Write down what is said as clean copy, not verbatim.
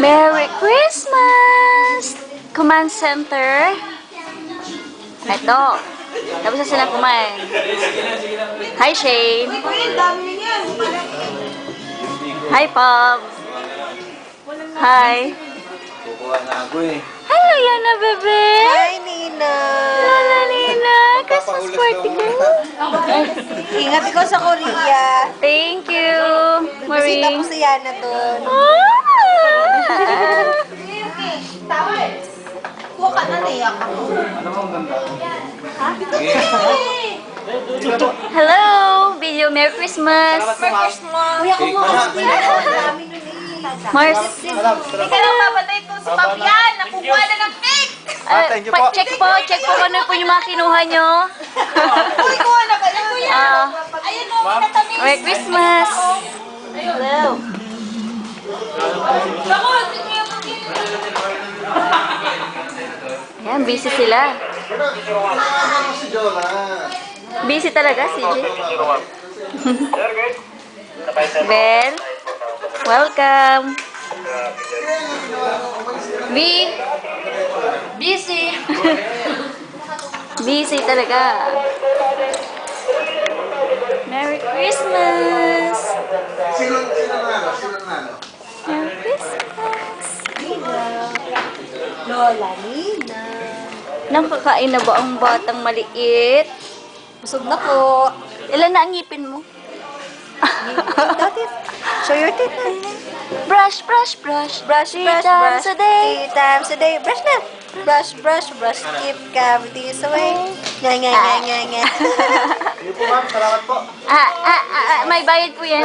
Merry Christmas! Command Center. Ito. Tapos na sila kumain. Hi, Shane. Hi, Pop. Hi. Kukuha na ako eh. Hello, Yana, bebe. Hi, Nina! Lola, Nina. Christmas party ko. Ingat ikaw sa Korea. Thank you, Bisita Marie. ko si Yana doon. Huwag ka na naiyak ako. Ano mo ang ganda? Hello, video. Merry Christmas. Kuya, kumuha ko Mars. Ika lang papatay ko si Papian. Nakukuha na ng cake. Thank you po. Check po kung ano po yung mga kinuha nyo. Uy, kuha na kayo. Kuya. Ayun o, pinatamis. Merry Christmas. Hello. Ayan, busy sila. Busy talaga, CJ. Bel, welcome. B, busy. Busy talaga. Merry Christmas. Merry Christmas. Lola, Nina. Nakakain na ba ang batang maliit? Busog na po. Ilan na ang ngipin mo? Show your teeth. Brush, brush, brush. Brush, Three brush, times brush. a day. 3 times a day. Brush na. Brush, brush, brush. Keep cavities away. Nga, nga, nga, nga, nga. Sige po ma'am, salamat po. May bayad po yan.